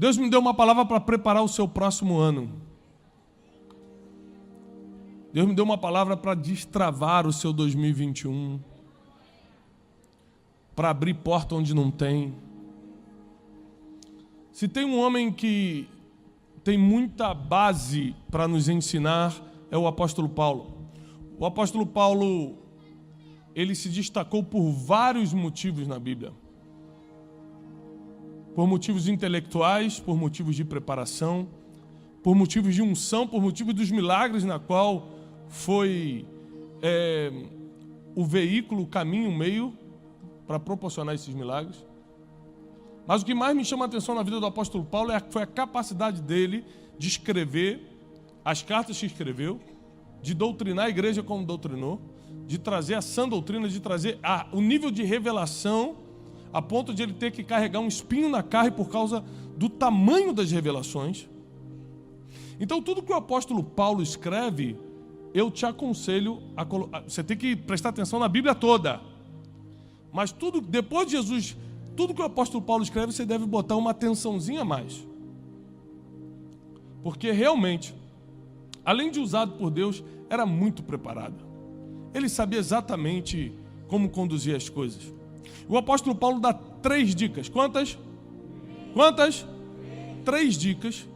Deus me deu uma palavra para preparar o seu próximo ano. Deus me deu uma palavra para destravar o seu 2021. Para abrir porta onde não tem. Se tem um homem que tem muita base para nos ensinar, é o apóstolo Paulo. O apóstolo Paulo, ele se destacou por vários motivos na Bíblia. Por motivos intelectuais, por motivos de preparação, por motivos de unção, por motivos dos milagres na qual foi o veículo, o caminho, o meio para proporcionar esses milagres. Mas o que mais me chama a atenção na vida do apóstolo Paulo foi a capacidade dele de escrever as cartas que escreveu, de doutrinar a igreja como doutrinou, de trazer a sã doutrina, de trazer o nível de revelação a ponto de ele ter que carregar um espinho na carne por causa do tamanho das revelações. Então tudo que o apóstolo Paulo escreve, eu te aconselho você tem que prestar atenção na Bíblia toda. Mas tudo, depois de Jesus, tudo que o apóstolo Paulo escreve, você deve botar uma atençãozinha a mais. Porque realmente, além de usado por Deus, era muito preparado. Ele sabia exatamente como conduzir as coisas. O apóstolo Paulo dá 3 dicas. Quantas? 3 dicas.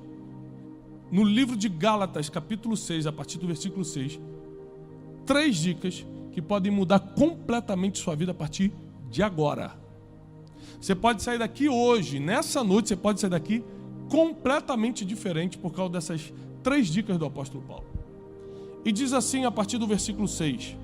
No livro de Gálatas, capítulo 6, a partir do versículo 6. 3 dicas que podem mudar completamente sua vida a partir de agora. Você pode sair daqui hoje, nessa noite, você pode sair daqui completamente diferente por causa dessas 3 dicas do apóstolo Paulo. E diz assim a partir do versículo 6.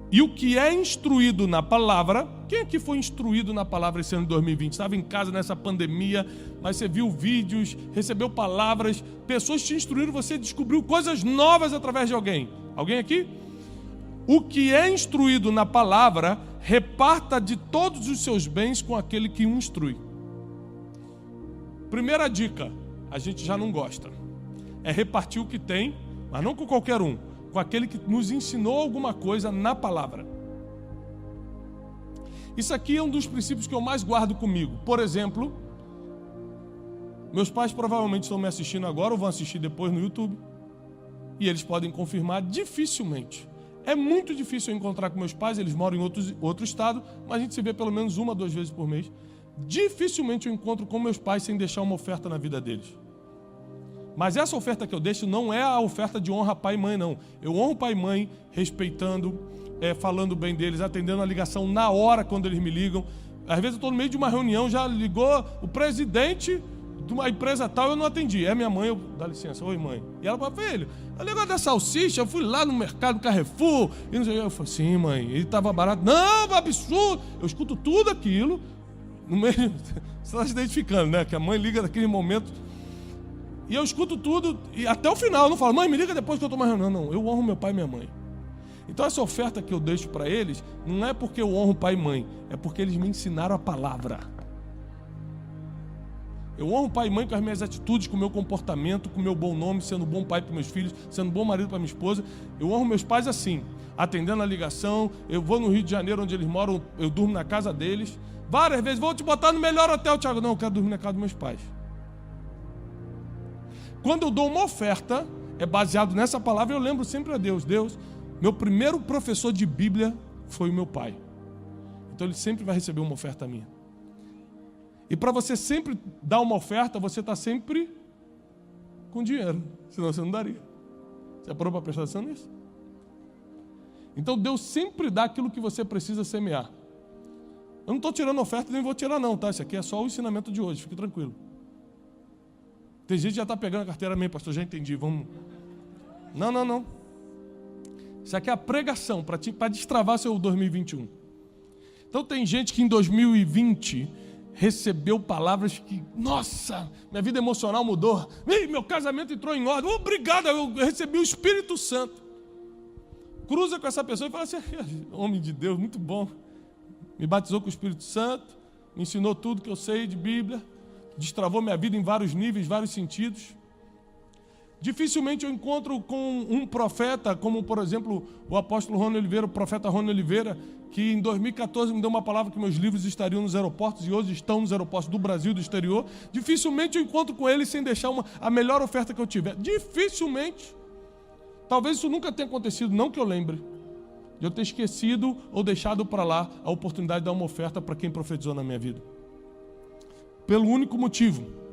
E o que é instruído na palavra, quem aqui foi instruído na palavra esse ano de 2020? Estava em casa nessa pandemia, mas você viu vídeos, recebeu palavras, pessoas te instruíram, você descobriu coisas novas através de alguém. Alguém aqui? O que é instruído na palavra, reparta de todos os seus bens com aquele que o instrui. Primeira dica, a gente já não gosta. É repartir o que tem, mas não com qualquer um, com aquele que nos ensinou alguma coisa na palavra. Isso aqui é um dos princípios que eu mais guardo comigo. Por exemplo, meus pais provavelmente estão me assistindo agora ou vão assistir depois no YouTube. E eles podem confirmar dificilmente. É muito difícil eu encontrar com meus pais, eles moram em outro estado, mas a gente se vê pelo menos 1 a 2 vezes por mês. Dificilmente eu encontro com meus pais sem deixar uma oferta na vida deles. Mas essa oferta que eu deixo não é a oferta de honra a pai e mãe, não. Eu honro pai e mãe, respeitando, falando bem deles, atendendo a ligação na hora quando eles me ligam. Às vezes eu estou no meio de uma reunião, já ligou o presidente de uma empresa tal, eu não atendi. É minha mãe, dá licença, oi mãe. E ela falou, filho, o negócio da salsicha, eu fui lá no mercado Carrefour, e não sei o que. Eu falei, sim mãe, ele estava barato. Não, absurdo. Eu escuto tudo aquilo, no meio, você está se identificando, né? Que a mãe liga naquele momento. E eu escuto tudo, e até o final, eu não falo, mãe, me liga depois que eu estou mais reunião. Não, eu honro meu pai e minha mãe. Então essa oferta que eu deixo para eles, não é porque eu honro pai e mãe, é porque eles me ensinaram a palavra. Eu honro pai e mãe com as minhas atitudes, com o meu comportamento, com o meu bom nome, sendo bom pai para meus filhos, sendo bom marido para minha esposa. Eu honro meus pais assim, atendendo a ligação. Eu vou no Rio de Janeiro, onde eles moram, eu durmo na casa deles. Várias vezes, vou te botar no melhor hotel, Thiago. Não, eu quero dormir na casa dos meus pais. Quando eu dou uma oferta, é baseado nessa palavra, eu lembro sempre a Deus. Deus, meu primeiro professor de Bíblia foi o meu pai. Então ele sempre vai receber uma oferta minha. E para você sempre dar uma oferta, você está sempre com dinheiro. Senão você não daria. Você parou para prestar atenção nisso? Então Deus sempre dá aquilo que você precisa semear. Eu não estou tirando oferta, nem vou tirar não, tá? Isso aqui é só o ensinamento de hoje, fique tranquilo. Tem gente que já está pegando a carteira minha, pastor, já entendi, vamos... Não. Isso aqui é a pregação, para destravar seu 2021. Então tem gente que em 2020 recebeu palavras que, nossa, minha vida emocional mudou, meu casamento entrou em ordem, obrigado, eu recebi o Espírito Santo. Cruza com essa pessoa e fala assim, homem de Deus, muito bom, me batizou com o Espírito Santo, me ensinou tudo que eu sei de Bíblia, destravou minha vida em vários níveis, vários sentidos. Dificilmente eu encontro com um profeta, como por exemplo o apóstolo Rony Oliveira, o profeta Rony Oliveira, que em 2014 me deu uma palavra que meus livros estariam nos aeroportos e hoje estão nos aeroportos do Brasil e do exterior. Dificilmente eu encontro com ele sem deixar a melhor oferta que eu tiver. Dificilmente. Talvez isso nunca tenha acontecido, não que eu lembre, de eu ter esquecido ou deixado para lá a oportunidade de dar uma oferta para quem profetizou na minha vida. Pelo único motivo,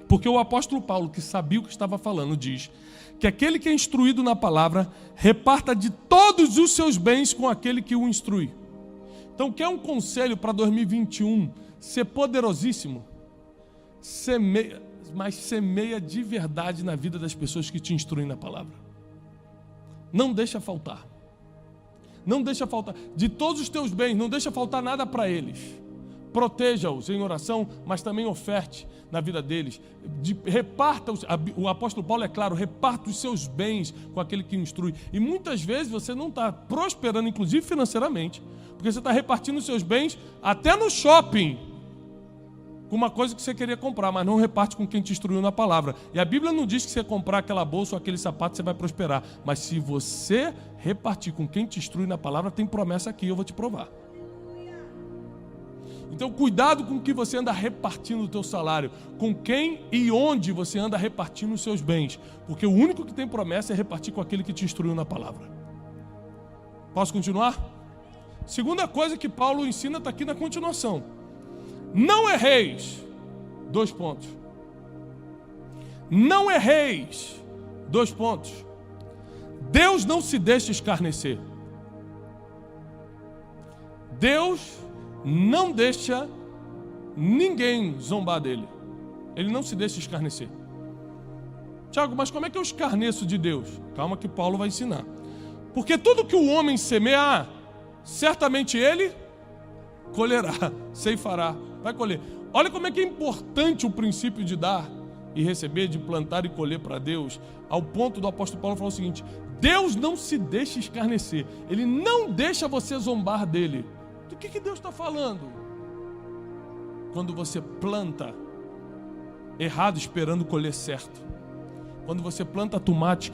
porque o apóstolo Paulo, que sabia o que estava falando, diz que aquele que é instruído na palavra reparta de todos os seus bens com aquele que o instrui. Então, quer um conselho para 2021 ser poderosíssimo? Mas semeia de verdade na vida das pessoas que te instruem na palavra. Não deixa faltar. Não deixa faltar. De todos os teus bens, não deixa faltar nada para eles. Proteja-os em oração, mas também oferte na vida deles. Reparta-os. O apóstolo Paulo é claro, reparta os seus bens com aquele que instrui. E muitas vezes você não está prosperando, inclusive financeiramente, porque você está repartindo os seus bens até no shopping, com uma coisa que você queria comprar, mas não reparte com quem te instruiu na palavra. E a Bíblia não diz que você comprar aquela bolsa ou aquele sapato você vai prosperar. Mas se você repartir com quem te instrui na palavra, tem promessa aqui, eu vou te provar. Então cuidado com o que você anda repartindo o teu salário, com quem e onde você anda repartindo os seus bens, porque o único que tem promessa é repartir com aquele que te instruiu na palavra. Posso continuar? Segunda coisa que Paulo ensina está aqui na continuação. Não erreis, 2 pontos. Não erreis, 2 pontos. Deus não se deixa escarnecer. Deus não deixa ninguém zombar dele. Ele não se deixa escarnecer. Tiago, mas como é que eu escarneço de Deus? Calma que Paulo vai ensinar. Porque tudo que o homem semear, certamente ele colherá, ceifará, vai colher. Olha como é que é importante o princípio de dar e receber, de plantar e colher para Deus, ao ponto do apóstolo Paulo falar o seguinte: Deus não se deixa escarnecer, Ele não deixa você zombar dele. Do que Deus está falando? Quando você planta errado esperando colher certo. Quando você planta tomate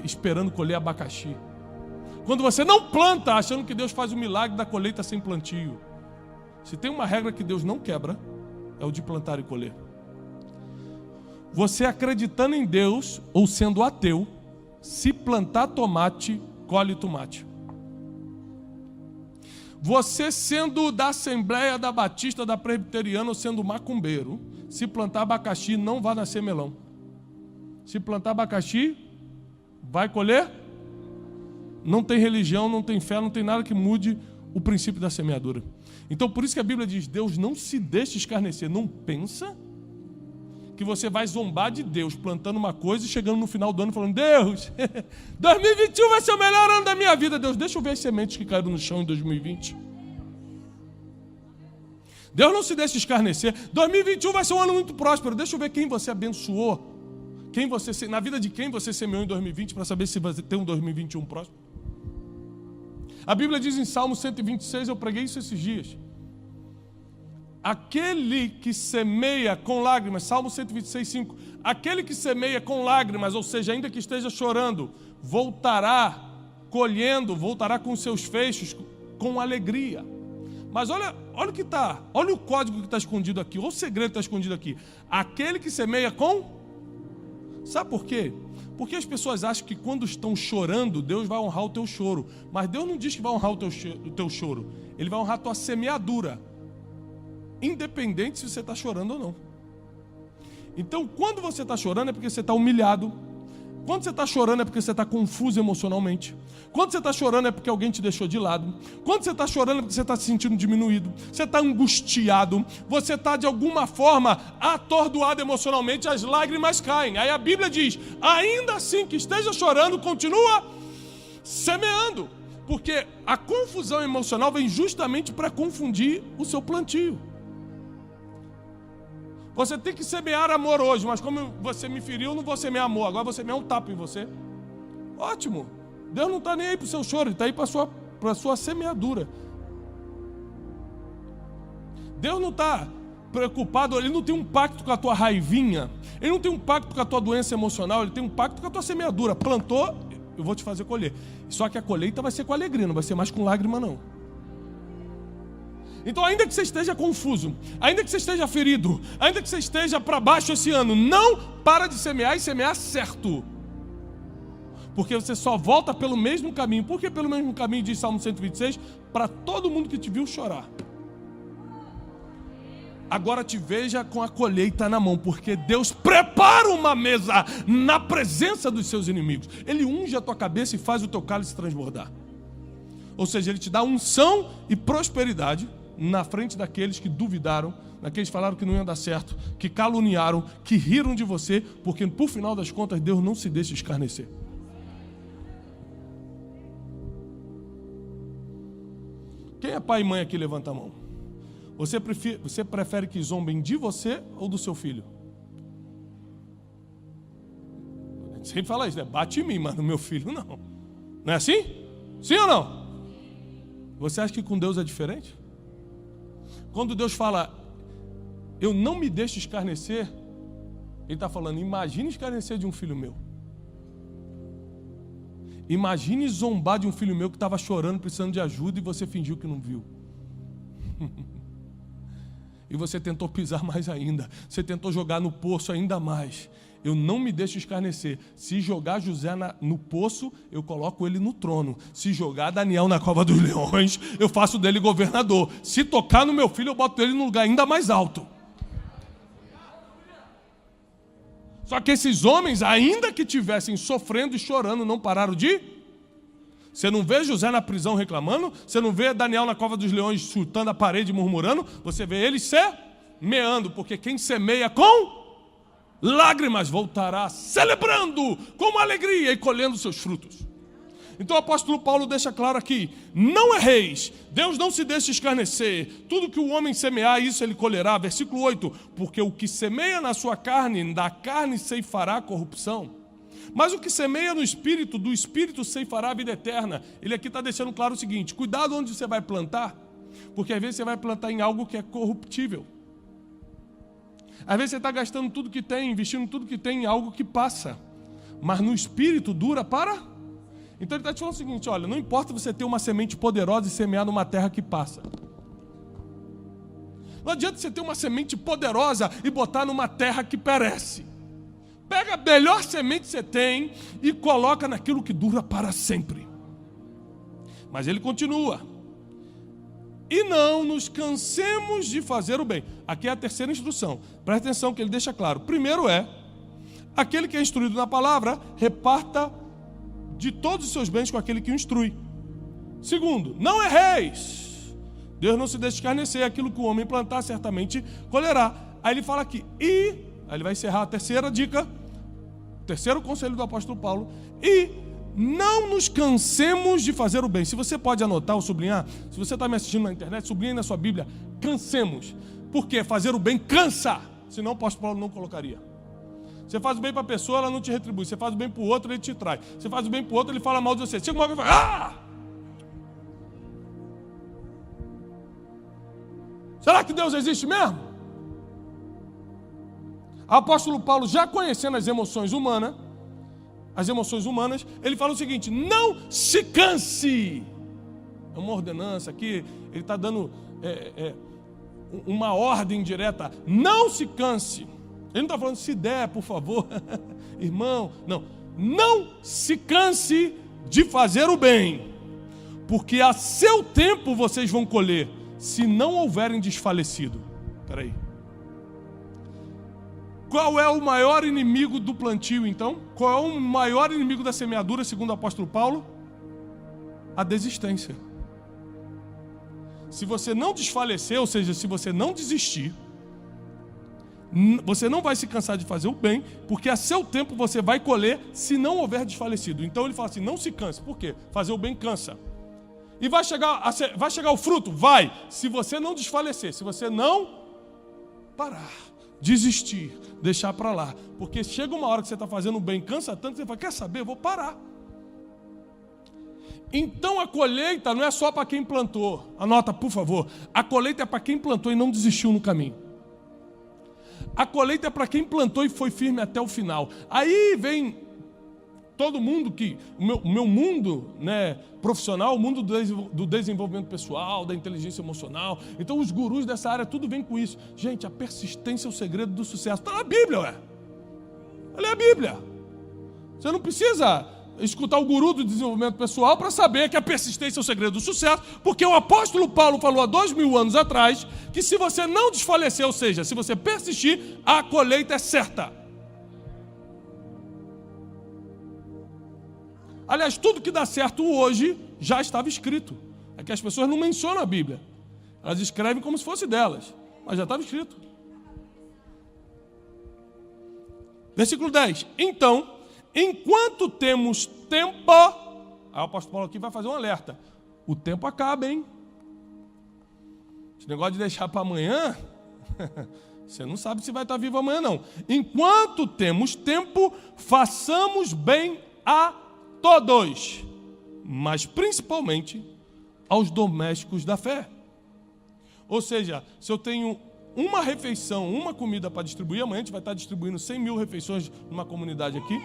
esperando colher abacaxi. Quando você não planta achando que Deus faz o milagre da colheita sem plantio. Se tem uma regra que Deus não quebra, é o de plantar e colher. Você acreditando em Deus ou sendo ateu, se plantar tomate, colhe tomate. Você sendo da Assembleia da Batista, da Presbiteriana ou sendo macumbeiro, se plantar abacaxi não vai nascer melão. Se plantar abacaxi, vai colher? Não tem religião, não tem fé, não tem nada que mude o princípio da semeadura. Então por isso que a Bíblia diz, Deus não se deixa escarnecer. Não pensa que você vai zombar de Deus plantando uma coisa e chegando no final do ano falando: Deus, 2021 vai ser o melhor ano da minha vida. Deus, deixa eu ver as sementes que caíram no chão em 2020. Deus não se deixa escarnecer. 2021 vai ser um ano muito próspero. Deixa eu ver quem você abençoou, na vida de quem você semeou em 2020, para saber se vai ter um 2021 próspero. A Bíblia diz em Salmo 126, eu preguei isso esses dias: aquele que semeia com lágrimas, Salmo 126, 5, aquele que semeia com lágrimas, ou seja, ainda que esteja chorando, voltará colhendo, voltará com seus feixes com alegria. Mas olha o que está, olha o código que está escondido aqui, olha o segredo que está escondido aqui. Aquele que semeia com... Sabe por quê? Porque as pessoas acham que quando estão chorando, Deus vai honrar o teu choro. Mas Deus não diz que vai honrar o teu choro. Ele vai honrar a tua semeadura, independente se você está chorando ou não. Então, quando você está chorando é porque você está humilhado. Quando você está chorando é porque você está confuso emocionalmente. Quando você está chorando é porque alguém te deixou de lado. Quando você está chorando é porque você está se sentindo diminuído. Você está angustiado. Você está de alguma forma atordoado emocionalmente. As lágrimas caem. Aí a Bíblia diz, ainda assim que esteja chorando, continua semeando. Porque a confusão emocional vem justamente para confundir o seu plantio. Você tem que semear amor hoje, mas como você me feriu, eu não vou semear amor. Agora vou semear um tapa em você. Ótimo. Deus não está nem aí para o seu choro, Ele está aí para a sua semeadura. Deus não está preocupado, ele não tem um pacto com a tua raivinha, ele não tem um pacto com a tua doença emocional, ele tem um pacto com a tua semeadura. Plantou, eu vou te fazer colher. Só que a colheita vai ser com alegria, não vai ser mais com lágrima, não. Então, ainda que você esteja confuso, ainda que você esteja ferido, ainda que você esteja para baixo esse ano, não para de semear e semear certo. Porque você só volta pelo mesmo caminho. Por que pelo mesmo caminho, diz Salmo 126? Para todo mundo que te viu chorar. Agora te veja com a colheita na mão, porque Deus prepara uma mesa na presença dos seus inimigos. Ele unge a tua cabeça e faz o teu cálice transbordar. Ou seja, Ele te dá unção e prosperidade na frente daqueles que duvidaram, daqueles que falaram que não ia dar certo, que caluniaram, que riram de você, porque por final das contas Deus não se deixa escarnecer. Quem é pai e mãe aqui? Levanta a mão. Você prefere que zombem de você ou do seu filho? A gente sempre fala isso, né? Bate em mim, mas no meu filho não. Não é assim? Sim ou não? Você acha que com Deus é diferente? Quando Deus fala, eu não me deixo escarnecer, Ele está falando, imagine escarnecer de um filho meu. Imagine zombar de um filho meu que estava chorando, precisando de ajuda e você fingiu que não viu. E você tentou pisar mais ainda. Você tentou jogar no poço ainda mais. Eu não me deixo escarnecer. Se jogar José no poço, eu coloco ele no trono. Se jogar Daniel na cova dos leões, eu faço dele governador. Se tocar no meu filho, eu boto ele num lugar ainda mais alto. Só que esses homens, ainda que estivessem sofrendo e chorando, não pararam de... Você não vê José na prisão reclamando, você não vê Daniel na cova dos leões chutando a parede e murmurando, você vê eles semeando, porque quem semeia com lágrimas voltará celebrando com alegria e colhendo seus frutos. Então o apóstolo Paulo deixa claro aqui, não erreis, Deus não se deixa escarnecer, tudo que o homem semear, isso ele colherá. Versículo 8, porque o que semeia na sua carne, da carne ceifará corrupção. Mas o que semeia no Espírito, do Espírito ceifará a vida eterna. Ele aqui está deixando claro o seguinte, cuidado onde você vai plantar, porque às vezes você vai plantar em algo que é corruptível. Às vezes você está gastando tudo que tem, investindo tudo que tem em algo que passa, mas no Espírito dura para... Então ele está te falando o seguinte, olha, não importa você ter uma semente poderosa e semear numa terra que passa. Não adianta você ter uma semente poderosa e botar numa terra que perece. Pega a melhor semente que você tem e coloca naquilo que dura para sempre. Mas ele continua. E não nos cansemos de fazer o bem. Aqui é a terceira instrução. Presta atenção que ele deixa claro. Primeiro é, aquele que é instruído na palavra, reparta de todos os seus bens com aquele que o instrui. Segundo, não erreis. Deus não se deixa escarnecer. Aquilo que o homem plantar, certamente colherá. Aí ele fala aqui, aí ele vai encerrar a terceira dica, terceiro conselho do apóstolo Paulo, e não nos cansemos de fazer o bem. Se você pode anotar ou sublinhar, se você está me assistindo na internet, sublinhe na sua Bíblia, cansemos. Por quê? Fazer o bem cansa, senão o apóstolo Paulo não colocaria. Você faz o bem para a pessoa, ela não te retribui. Você faz o bem para o outro, ele te trai. Você faz o bem para o outro, ele fala mal de você. Chega uma vez e fala, será que Deus existe mesmo? O apóstolo Paulo, já conhecendo as emoções humanas, ele fala o seguinte, não se canse. É uma ordenança aqui, ele está dando uma ordem direta, não se canse. Ele não está falando, se der, por favor, irmão, não se canse de fazer o bem, porque a seu tempo vocês vão colher, se não houverem desfalecido. Espera aí. Qual é o maior inimigo do plantio, então? Qual é o maior inimigo da semeadura, segundo o apóstolo Paulo? A desistência. Se você não desfalecer, ou seja, se você não desistir, você não vai se cansar de fazer o bem, porque a seu tempo você vai colher se não houver desfalecido. Então ele fala assim, não se canse. Por quê? Fazer o bem cansa. E vai chegar o fruto? Vai. Se você não desfalecer, se você não parar, desistir, deixar para lá. Porque chega uma hora que você está fazendo o bem, cansa tanto, que você fala, quer saber, eu vou parar. Então a colheita não é só para quem plantou. Anota, por favor. A colheita é para quem plantou e não desistiu no caminho. A colheita é para quem plantou e foi firme até o final. Aí vem todo mundo que... O meu mundo, né, profissional, o mundo do desenvolvimento pessoal, da inteligência emocional. Então os gurus dessa área, tudo vem com isso. Gente, a persistência é o segredo do sucesso. Está na Bíblia, ué. Olha a Bíblia. Você não precisa escutar o guru do desenvolvimento pessoal para saber que a persistência é o segredo do sucesso, porque o apóstolo Paulo falou há 2000 anos atrás que se você não desfalecer, ou seja, se você persistir, a colheita é certa. Aliás, tudo que dá certo hoje já estava escrito. É que as pessoas não mencionam a Bíblia. Elas escrevem como se fosse delas, mas já estava escrito. Versículo 10. Então, enquanto temos tempo... Aí o apóstolo Paulo aqui vai fazer um alerta. O tempo acaba, hein? Esse negócio de deixar para amanhã... Você não sabe se vai estar vivo amanhã, não. Enquanto temos tempo, façamos bem a todos, mas principalmente aos domésticos da fé. Ou seja, se eu tenho uma refeição, uma comida para distribuir, amanhã a gente vai estar distribuindo 100 mil refeições numa comunidade aqui.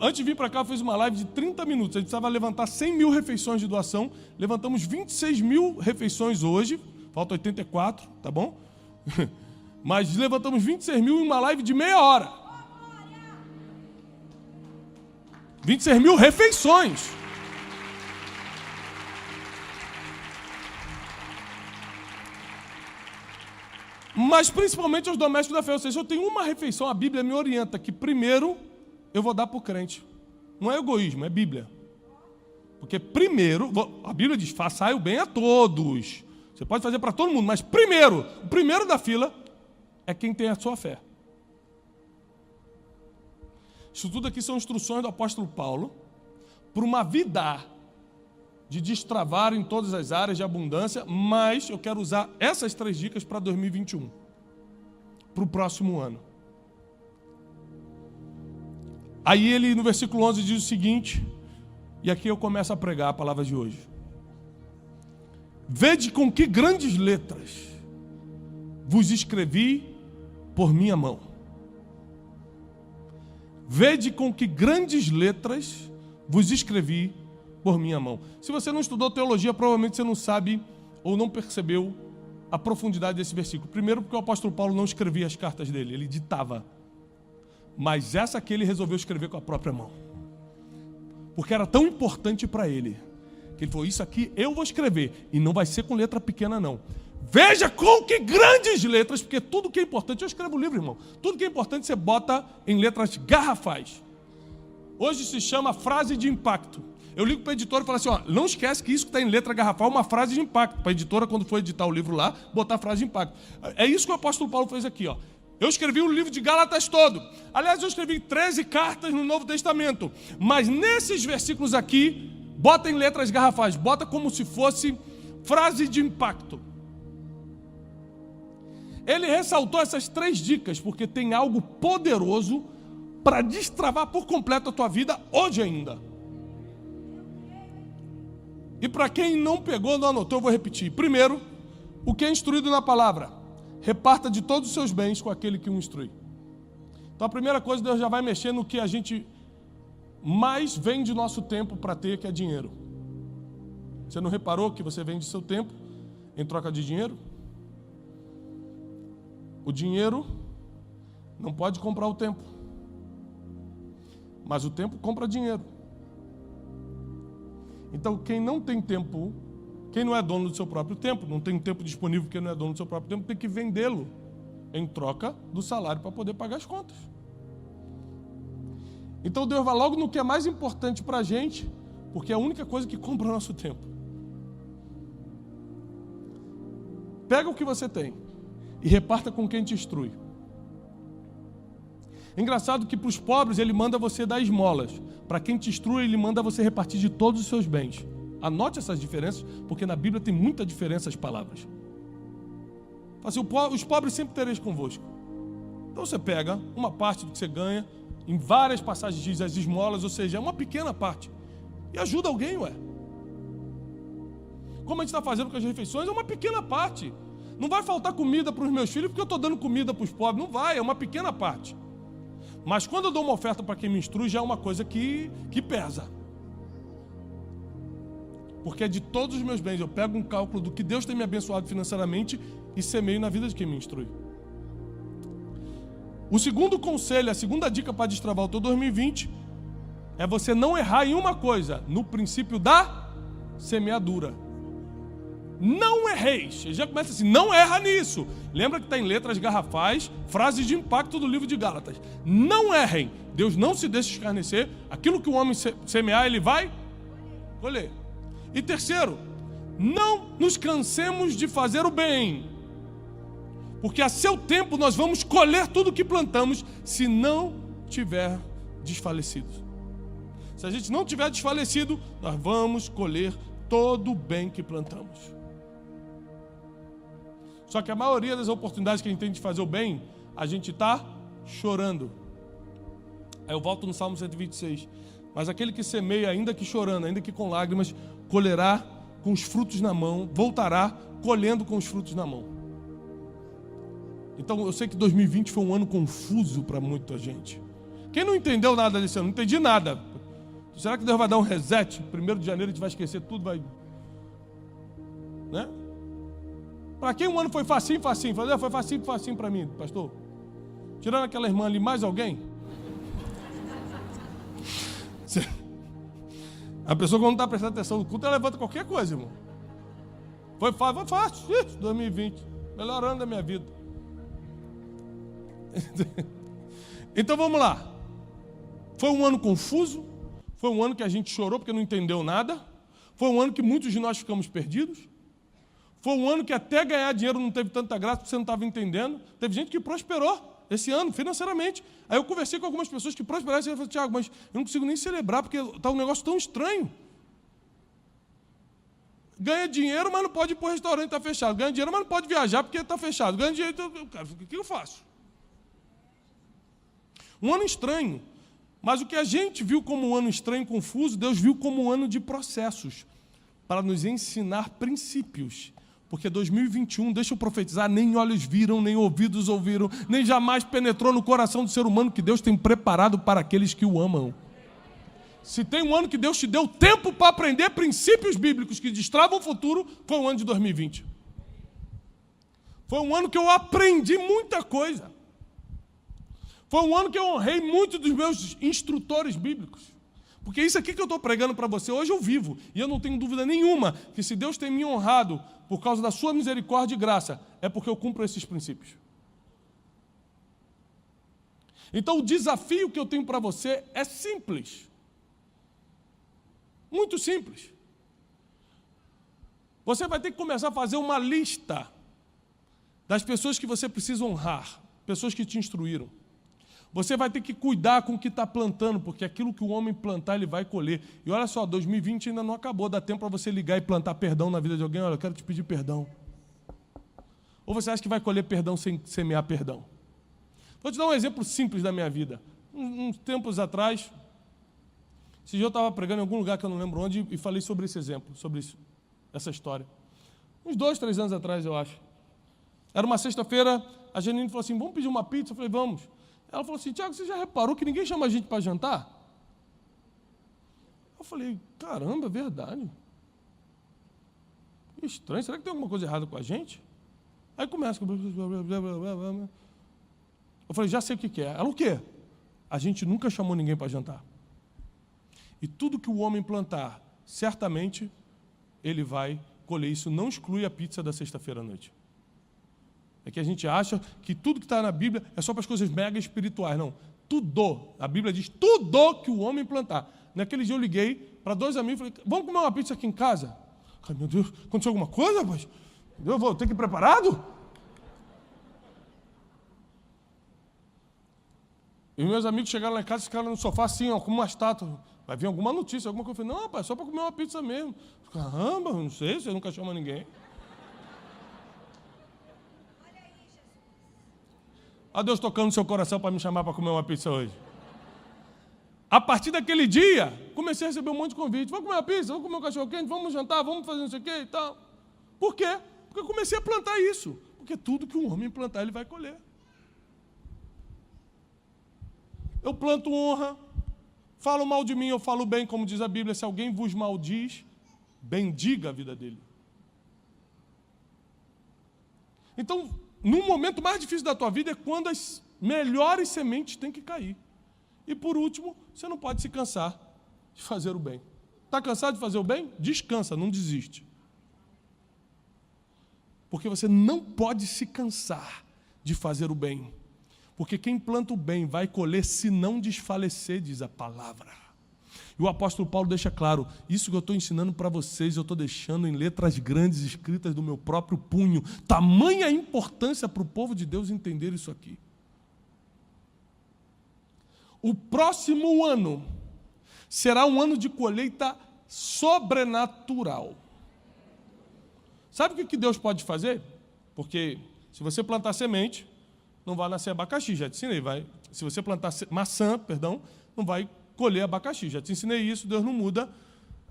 Antes de vir para cá, eu fiz uma live de 30 minutos. A gente precisava levantar 100 mil refeições de doação. Levantamos 26 mil refeições hoje. Falta 84, tá bom? Mas levantamos 26 mil em uma live de meia hora. 26 mil refeições. Mas principalmente aos domésticos da fé. Ou seja, se eu tenho uma refeição, a Bíblia me orienta que primeiro eu vou dar para o crente. Não é egoísmo, é Bíblia. Porque primeiro, a Bíblia diz, façai o bem a todos. Você pode fazer para todo mundo, mas primeiro, o primeiro da fila é quem tem a sua fé. Isso tudo aqui são instruções do apóstolo Paulo para uma vida de destravar em todas as áreas de abundância, mas eu quero usar essas 3 dicas para 2021, para o próximo ano. Aí ele, no versículo 11, diz o seguinte, e aqui eu começo a pregar a palavra de hoje. Vede com que grandes letras vos escrevi por minha mão. Vede com que grandes letras vos escrevi por minha mão. Se você não estudou teologia, provavelmente você não sabe ou não percebeu a profundidade desse versículo. Primeiro porque o apóstolo Paulo não escrevia as cartas dele, ele ditava. Mas essa aqui ele resolveu escrever com a própria mão. Porque era tão importante para ele, que ele falou, isso aqui eu vou escrever, e não vai ser com letra pequena não. Veja com que grandes letras, porque tudo que é importante, eu escrevo o livro, irmão, tudo que é importante você bota em letras garrafais. Hoje se chama frase de impacto. Eu ligo para a editora e falo assim, ó, não esquece que isso que está em letra garrafal é uma frase de impacto. Para a editora, quando for editar o livro lá, botar frase de impacto. É isso que o apóstolo Paulo fez aqui, ó. Eu escrevi o livro de Gálatas todo. Aliás, eu escrevi 13 cartas no Novo Testamento. Mas nesses versículos aqui, bota em letras garrafais, bota como se fosse frase de impacto. Ele ressaltou essas 3 dicas, porque tem algo poderoso para destravar por completo a tua vida hoje ainda. E para quem não pegou, não anotou, eu vou repetir. Primeiro, o que é instruído na palavra? Reparta de todos os seus bens com aquele que o instrui. Então a primeira coisa, Deus já vai mexer no que a gente mais vende nosso tempo para ter, que é dinheiro. Você não reparou que você vende seu tempo em troca de dinheiro? O dinheiro não pode comprar o tempo, mas o tempo compra dinheiro. Então quem não tem tempo, quem não é dono do seu próprio tempo, não tem tempo disponível porque não é dono do seu próprio tempo, tem que vendê-lo em troca do salário para poder pagar as contas. Então Deus vai logo no que é mais importante para a gente, porque é a única coisa que compra o nosso tempo. Pega o que você tem e reparta com quem te instrui. É engraçado que para os pobres ele manda você dar esmolas. Para quem te instrui, ele manda você repartir de todos os seus bens. Anote essas diferenças, porque na Bíblia tem muita diferença as palavras. Assim, os pobres sempre tereis convosco. Então você pega uma parte do que você ganha, em várias passagens diz as esmolas, ou seja, é uma pequena parte, e ajuda alguém, ué. Como a gente está fazendo com as refeições, é uma pequena parte. Não vai faltar comida para os meus filhos porque eu estou dando comida para os pobres. Não vai, é uma pequena parte. Mas quando eu dou uma oferta para quem me instrui, já é uma coisa que pesa. Porque é de todos os meus bens. Eu pego um cálculo do que Deus tem me abençoado financeiramente e semeio na vida de quem me instrui. O segundo conselho, a segunda dica para destravar o teu 2020 é você não errar em uma coisa, no princípio da semeadura. Não erreis. Ele já começa assim, não erra nisso. Lembra que está em letras garrafais, frases de impacto do livro de Gálatas. Não errem. Deus não se deixa escarnecer. Aquilo que o homem semear, ele vai colher. E terceiro, não nos cansemos de fazer o bem. Porque a seu tempo nós vamos colher tudo o que plantamos, se não tiver desfalecido. Se a gente não tiver desfalecido, nós vamos colher todo o bem que plantamos. Só que a maioria das oportunidades que a gente tem de fazer o bem, a gente está chorando. Aí eu volto no Salmo 126. Mas aquele que semeia, ainda que chorando, ainda que com lágrimas, colherá com os frutos na mão, voltará colhendo com os frutos na mão. Então eu sei que 2020 foi um ano confuso para muita gente. Quem não entendeu nada desse ano? Não entendi nada. Será que Deus vai dar um reset? 1º de janeiro a gente vai esquecer tudo, vai... Né? Para quem um ano foi facinho? Foi facinho para mim, pastor. Tirando aquela irmã ali, mais alguém? A pessoa quando não está prestando atenção no culto, ela levanta qualquer coisa, irmão. Foi fácil. 2020. Melhor ano da minha vida. Então vamos lá. Foi um ano confuso. Foi um ano que a gente chorou porque não entendeu nada. Foi um ano que muitos de nós ficamos perdidos. Foi um ano que até ganhar dinheiro não teve tanta graça porque você não estava entendendo. Teve gente que prosperou esse ano, financeiramente. Aí eu conversei com algumas pessoas que prosperaram e eu falei, Tiago, mas eu não consigo nem celebrar porque está um negócio tão estranho. Ganha dinheiro, mas não pode ir para o restaurante, está fechado. Ganha dinheiro, mas não pode viajar porque está fechado. Ganha dinheiro, cara, o que eu faço? Um ano estranho. Mas o que a gente viu como um ano estranho e confuso, Deus viu como um ano de processos, para nos ensinar princípios. Porque 2021, deixa eu profetizar, nem olhos viram, nem ouvidos ouviram, nem jamais penetrou no coração do ser humano que Deus tem preparado para aqueles que o amam. Se tem um ano que Deus te deu tempo para aprender princípios bíblicos que destravam o futuro, foi o ano de 2020. Foi um ano que eu aprendi muita coisa. Foi um ano que eu honrei muito dos meus instrutores bíblicos. Porque isso aqui que eu estou pregando para você, hoje eu vivo. E eu não tenho dúvida nenhuma que se Deus tem me honrado por causa da sua misericórdia e graça, é porque eu cumpro esses princípios. Então o desafio que eu tenho para você é simples. Muito simples. Você vai ter que começar a fazer uma lista das pessoas que você precisa honrar, pessoas que te instruíram. Você vai ter que cuidar com o que está plantando, porque aquilo que o homem plantar, ele vai colher. E olha só, 2020 ainda não acabou, dá tempo para você ligar e plantar perdão na vida de alguém. Olha, eu quero te pedir perdão. Ou você acha que vai colher perdão sem semear perdão? Vou te dar um exemplo simples da minha vida. Uns tempos atrás, esse dia eu estava pregando em algum lugar que eu não lembro onde e falei sobre esse exemplo, sobre isso, essa história. Uns 2, 3 anos atrás, eu acho. Era uma sexta-feira, a Janine falou assim, vamos pedir uma pizza? Eu falei, vamos. Ela falou assim, Tiago, você já reparou que ninguém chama a gente para jantar? Eu falei, caramba, é verdade. Que estranho, será que tem alguma coisa errada com a gente? Aí começa. Eu falei, já sei o que é. Ela, o quê? A gente nunca chamou ninguém para jantar. E tudo que o homem plantar, certamente, ele vai colher. Isso não exclui a pizza da sexta-feira à noite. É que a gente acha que tudo que está na Bíblia é só para as coisas mega espirituais. Não, tudo. A Bíblia diz tudo que o homem plantar. Naquele dia eu liguei para 2 amigos e falei, vamos comer uma pizza aqui em casa? Ai, meu Deus, aconteceu alguma coisa, rapaz? Eu vou ter que ir preparado? E meus amigos chegaram lá em casa e ficaram no sofá assim, ó, como uma estátua. Vai vir alguma notícia, alguma coisa. Eu falei, não, rapaz, só para comer uma pizza mesmo. Caramba, não sei, você nunca chama ninguém. Olha Deus tocando no seu coração para me chamar para comer uma pizza hoje. A partir daquele dia, comecei a receber um monte de convite. Vamos comer uma pizza, vamos comer um cachorro-quente, vamos jantar, vamos fazer não sei o quê e tal. Por quê? Porque eu comecei a plantar isso. Porque tudo que um homem plantar, ele vai colher. Eu planto honra, falo mal de mim, eu falo bem, como diz a Bíblia, se alguém vos maldiz, bendiga a vida dele. Então, no momento mais difícil da tua vida é quando as melhores sementes têm que cair. E por último, você não pode se cansar de fazer o bem. Está cansado de fazer o bem? Descansa, não desiste. Porque você não pode se cansar de fazer o bem. Porque quem planta o bem vai colher se não desfalecer, diz a palavra. E o apóstolo Paulo deixa claro, isso que eu estou ensinando para vocês, eu estou deixando em letras grandes escritas do meu próprio punho. Tamanha importância para o povo de Deus entender isso aqui. O próximo ano será um ano de colheita sobrenatural. Sabe o que Deus pode fazer? Porque se você plantar semente, não vai nascer abacaxi, já te ensinei. Se você plantar maçã, não vai colher abacaxi. Já te ensinei isso, Deus não muda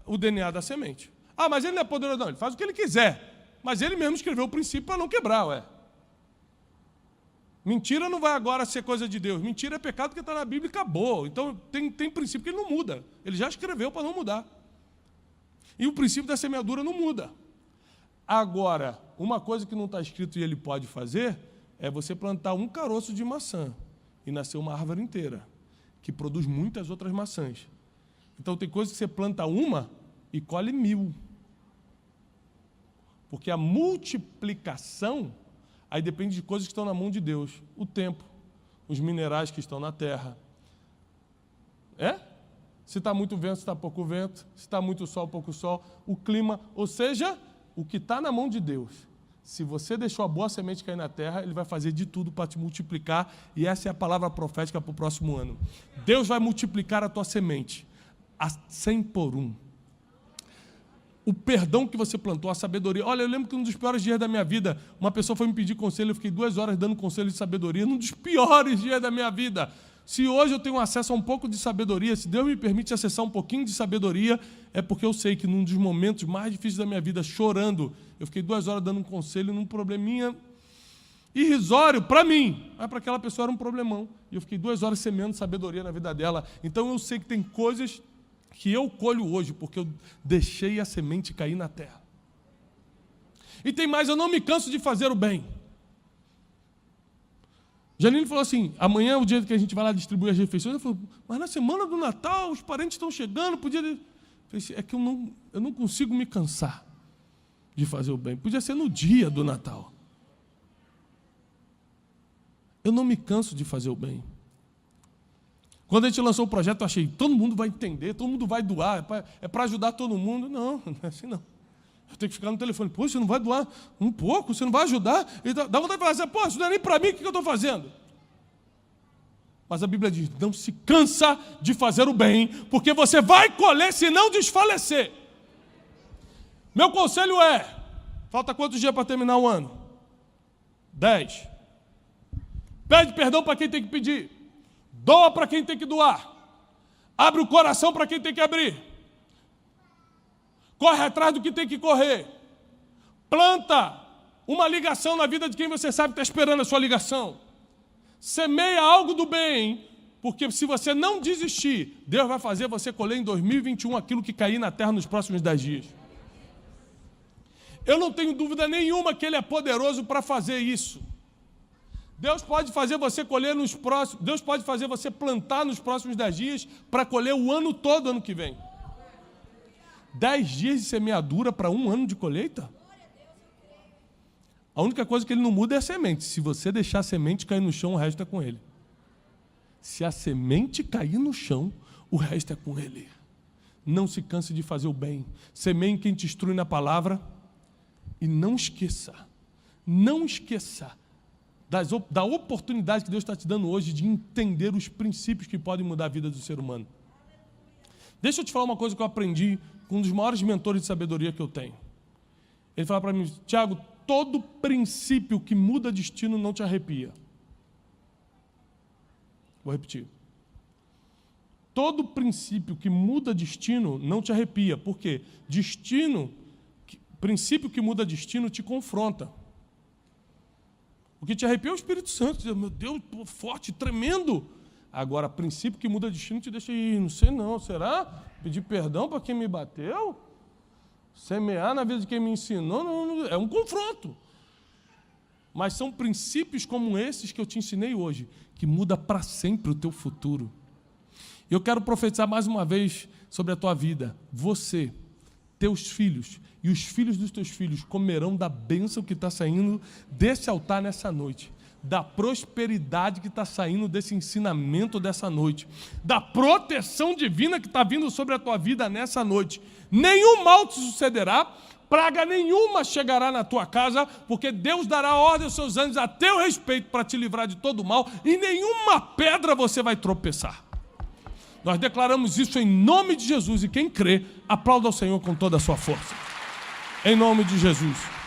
o DNA da semente. Ah, mas ele não é poderoso, não. Ele faz o que ele quiser. Mas ele mesmo escreveu o princípio para não quebrar, ué. Mentira não vai agora ser coisa de Deus. Mentira é pecado que está na Bíblia e acabou. Então tem princípio que ele não muda. Ele já escreveu para não mudar. E o princípio da semeadura não muda. Agora, uma coisa que não está escrito e ele pode fazer é você plantar um caroço de maçã e nascer uma árvore inteira, que produz muitas outras maçãs. Então tem coisas que você planta uma e colhe 1000. Porque a multiplicação aí depende de coisas que estão na mão de Deus. O tempo, os minerais que estão na terra. Se está muito vento, se está pouco vento, se está muito sol, pouco sol, o clima, ou seja, o que está na mão de Deus. Se você deixou a boa semente cair na terra, Ele vai fazer de tudo para te multiplicar, e essa é a palavra profética para o próximo ano. Deus vai multiplicar a tua semente, a 100 por 1. O perdão que você plantou, a sabedoria. Olha, eu lembro que um dos piores dias da minha vida, uma pessoa foi me pedir conselho, eu fiquei 2 horas dando conselho de sabedoria, num dos piores dias da minha vida. Se hoje eu tenho acesso a um pouco de sabedoria, se Deus me permite acessar um pouquinho de sabedoria, é porque eu sei que num dos momentos mais difíceis da minha vida, chorando, eu fiquei 2 horas dando um conselho num probleminha irrisório para mim, mas para aquela pessoa era um problemão. E eu fiquei 2 horas semeando sabedoria na vida dela. Então eu sei que tem coisas que eu colho hoje, porque eu deixei a semente cair na terra. E tem mais, eu não me canso de fazer o bem. Janine falou assim, amanhã é o dia que a gente vai lá distribuir as refeições. Eu falei, mas na semana do Natal, os parentes estão chegando, podia... Eu falei, é que eu não consigo me cansar de fazer o bem. Podia ser no dia do Natal. Eu não me canso de fazer o bem. Quando a gente lançou o projeto, eu achei, todo mundo vai entender, todo mundo vai doar, é para ajudar todo mundo. Não, não é assim não. Eu tenho que ficar no telefone, pô, você não vai doar um pouco, você não vai ajudar? E dá vontade de falar assim, pô, isso não é nem para mim, o que eu estou fazendo? Mas a Bíblia diz, não se cansa de fazer o bem, porque você vai colher se não desfalecer. Meu conselho é, falta quantos dias para terminar o ano? 10. Pede perdão para quem tem que pedir. Doa para quem tem que doar. Abre o coração para quem tem que abrir. Corre atrás do que tem que correr. Planta uma ligação na vida de quem você sabe que está esperando a sua ligação. Semeia algo do bem, porque se você não desistir, Deus vai fazer você colher em 2021 aquilo que cair na terra nos próximos 10 dias. Eu não tenho dúvida nenhuma que Ele é poderoso para fazer isso. Deus pode fazer você colher nos próximos, Deus pode fazer você plantar nos próximos 10 dias para colher o ano todo ano que vem. 10 dias de semeadura para 1 ano de colheita? A única coisa que Ele não muda é a semente. Se você deixar a semente cair no chão, o resto é com Ele. Se a semente cair no chão, o resto é com Ele. Não se canse de fazer o bem. Semeie quem te instrui na palavra. E não esqueça da oportunidade que Deus está te dando hoje de entender os princípios que podem mudar a vida do ser humano. Deixa eu te falar uma coisa que eu aprendi com um dos maiores mentores de sabedoria que eu tenho. Ele fala para mim, Tiago, todo princípio que muda destino não te arrepia. Vou repetir. Todo princípio que muda destino não te arrepia. Por quê? Princípio que muda destino te confronta. O que te arrepia é o Espírito Santo. Meu Deus, forte, tremendo. Agora, princípio que muda destino te deixa ir. Não sei não, será? Pedir perdão para quem me bateu? Semear na vida de quem me ensinou? Não, é um confronto. Mas são princípios como esses que eu te ensinei hoje, que muda para sempre o teu futuro. Eu quero profetizar mais uma vez sobre a tua vida. Você, teus filhos e os filhos dos teus filhos comerão da bênção que está saindo desse altar nessa noite, da prosperidade que está saindo desse ensinamento dessa noite, da proteção divina que está vindo sobre a tua vida nessa noite. Nenhum mal te sucederá, praga nenhuma chegará na tua casa, porque Deus dará ordem aos seus anjos a teu respeito para te livrar de todo mal, e nenhuma pedra você vai tropeçar. Nós declaramos isso em nome de Jesus, e quem crê, aplauda ao Senhor com toda a sua força. Em nome de Jesus.